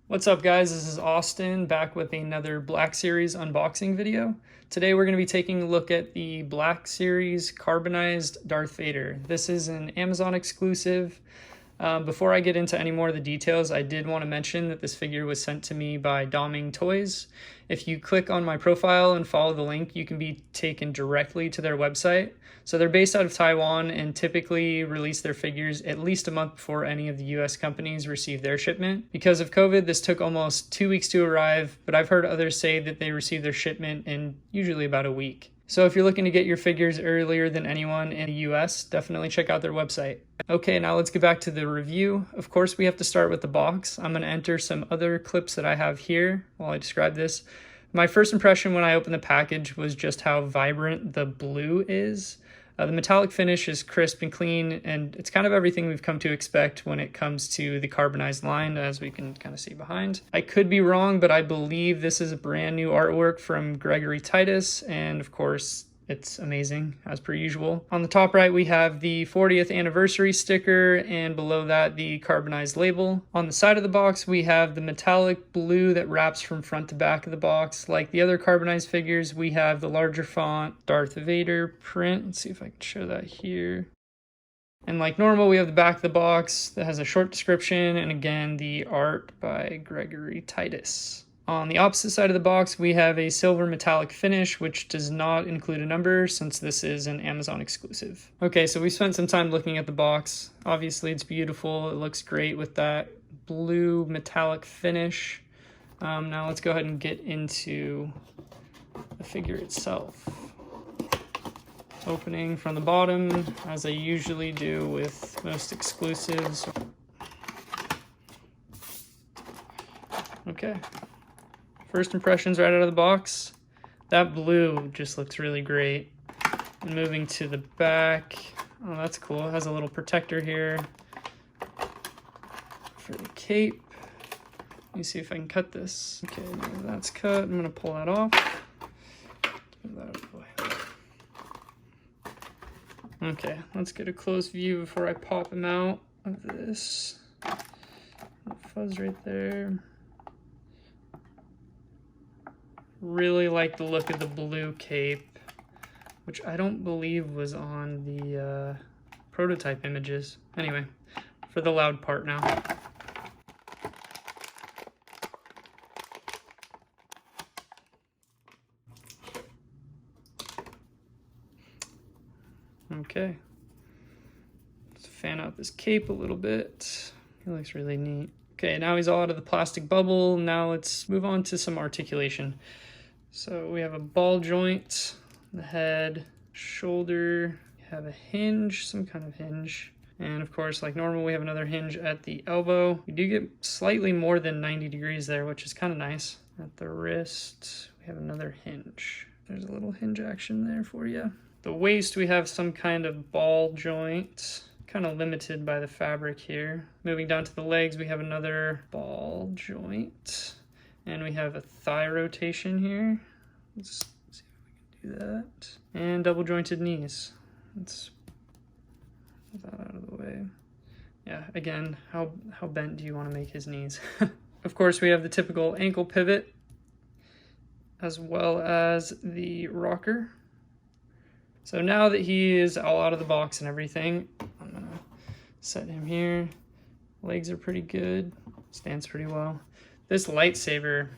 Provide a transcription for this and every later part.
What's up guys, this is Austin back with another Black Series unboxing video. Today we're going to be taking a look at the Black Series Carbonized Darth Vader. This is an Amazon exclusive. Before I get into any more of the details, I did want to mention that this figure was sent to me by Doming Toys. If you click on my profile and follow the link, you can be taken directly to their website. So they're based out of Taiwan and typically release their figures at least a month before any of the US companies receive their shipment. Because of COVID, this took almost 2 weeks to arrive, but I've heard others say that they receive their shipment in usually about a week. So if you're looking to get your figures earlier than anyone in the US, definitely check out their website. Okay, now let's get back to the review. Of course, we have to start with the box. I'm going to enter some other clips that I have here while I describe this. My first impression when I opened the package was just how vibrant the blue is. The metallic finish is crisp and clean, and it's kind of everything we've come to expect when it comes to the carbonized line, as we can kind of see behind. I could be wrong, but I believe this is a brand new artwork from Gregory Titus, and of course, it's amazing, as per usual. On the top right, we have the 40th anniversary sticker, and below that, the carbonized label. On the side of the box, we have the metallic blue that wraps from front to back of the box. Like the other carbonized figures, we have the larger font Darth Vader print. Let's see if I can show that here. And like normal, we have the back of the box that has a short description, and again, the art by Gregory Titus. On the opposite side of the box, we have a silver metallic finish, which does not include a number since this is an Amazon exclusive. Okay, so we spent some time looking at the box. Obviously, it's beautiful. It looks great with that blue metallic finish. Now let's go ahead and get into the figure itself. Opening from the bottom, as I usually do with most exclusives. Okay. First impressions right out of the box, that blue just looks really great. And moving to the back, oh, that's cool. It has a little protector here for the cape. Let me see if I can cut this. Okay, now that's cut. I'm gonna pull that off. Get that out of the way. Okay, let's get a close view before I pop him out of this. Fuzz right there. Really like the look of the blue cape, which I don't believe was on the prototype images. Anyway, for the loud part now. Okay, let's fan out this cape a little bit. It looks really neat. Okay, now he's all out of the plastic bubble. Now let's move on to some articulation. So we have a ball joint, the head, shoulder, we have a hinge, some kind of hinge. And of course, like normal, we have another hinge at the elbow. We do get slightly more than 90 degrees there, which is kind of nice. At the wrist, we have another hinge. There's a little hinge action there for you. The waist, we have some kind of ball joint. Kind of limited by the fabric here. Moving down to the legs, we have another ball joint. And we have a thigh rotation here. Let's see if we can do that. And double jointed knees. Let's move that out of the way. Yeah, again, how bent do you want to make his knees? Of course, we have the typical ankle pivot, as well as the rocker. So now that he is all out of the box and everything, I'm gonna set him here. Legs are pretty good, stands pretty well. This lightsaber,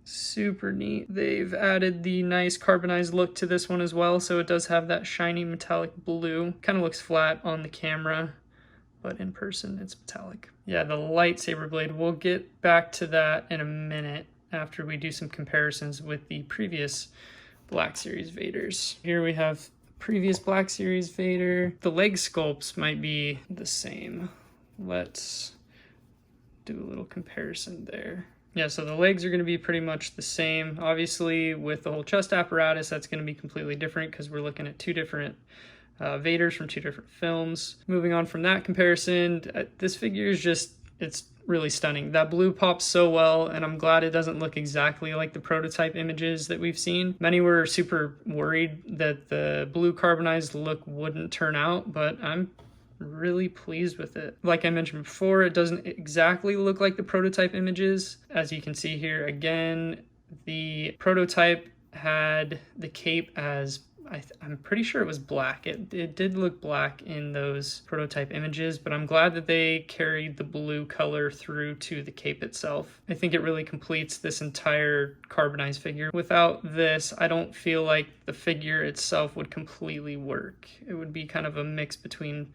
super neat. They've added the nice carbonized look to this one as well, so it does have that shiny metallic blue. Kind of looks flat on the camera, but in person it's metallic. Yeah, the lightsaber blade, we'll get back to that in a minute after we do some comparisons with the previous Black Series Vaders. Here we have the previous Black Series Vader. The leg sculpts might be the same. Let's do a little comparison there. Yeah, so the legs are going to be pretty much the same. Obviously, with the whole chest apparatus, that's going to be completely different because we're looking at two different Vaders from two different films. Moving on from that comparison, this figure is just, it's really stunning. That blue pops so well, and I'm glad it doesn't look exactly like the prototype images that we've seen. Many were super worried that the blue carbonized look wouldn't turn out, but I'm really pleased with it. Like I mentioned before, it doesn't exactly look like the prototype images. As you can see here, again, the prototype had the cape as I'm pretty sure it was black. It did look black in those prototype images, but I'm glad that they carried the blue color through to the cape itself. I think it really completes this entire carbonized figure. Without this, I don't feel like the figure itself would completely work. It would be kind of a mix between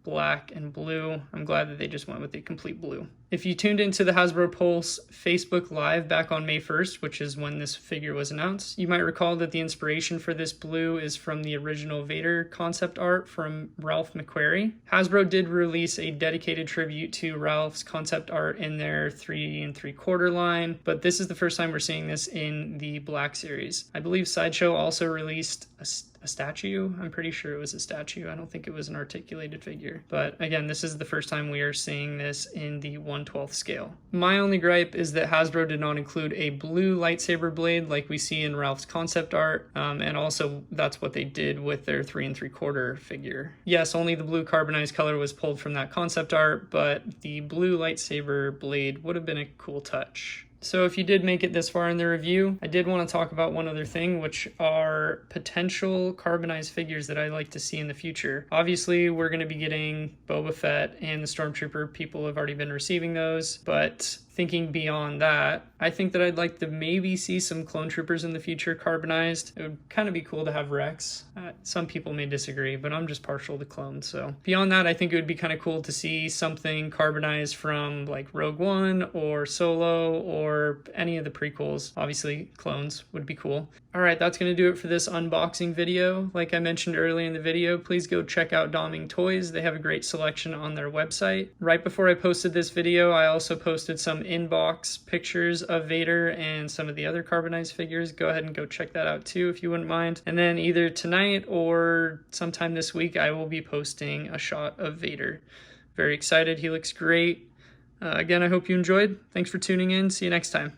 black and blue. I'm glad that they just went with the complete blue. If you tuned into the Hasbro Pulse Facebook Live back on May 1st, which is when this figure was announced, you might recall that the inspiration for this blue is from the original Vader concept art from Ralph McQuarrie. Hasbro did release a dedicated tribute to Ralph's concept art in their 3 3/4 line, but this is the first time we're seeing this in the Black Series. I believe Sideshow also released a statue. I'm pretty sure it was a statue. I don't think it was an articulated figure. But again, this is the first time we are seeing this in the 1/12 scale. My only gripe is that Hasbro did not include a blue lightsaber blade like we see in Ralph's concept art, and also that's what they did with their 3 3/4 figure. Yes, only the blue carbonized color was pulled from that concept art, but the blue lightsaber blade would have been a cool touch. So if you did make it this far in the review, I did want to talk about one other thing, which are potential carbonized figures that I'd like to see in the future. Obviously, we're going to be getting Boba Fett and the Stormtrooper. People have already been receiving those, but thinking beyond that, I think that I'd like to maybe see some clone troopers in the future carbonized. It would kind of be cool to have Rex. Some people may disagree, but I'm just partial to clones. So beyond that, I think it would be kind of cool to see something carbonized from like Rogue One or Solo or any of the prequels. Obviously, clones would be cool. All right, that's going to do it for this unboxing video. Like I mentioned earlier in the video, please go check out Doming Toys. They have a great selection on their website. Right before I posted this video, I also posted some inbox pictures of Vader and some of the other carbonized figures. Go ahead and go check that out too if you wouldn't mind. And then either tonight or sometime this week, I will be posting a shot of Vader. Very excited. He looks great. Again, I hope you enjoyed. Thanks for tuning in. See you next time.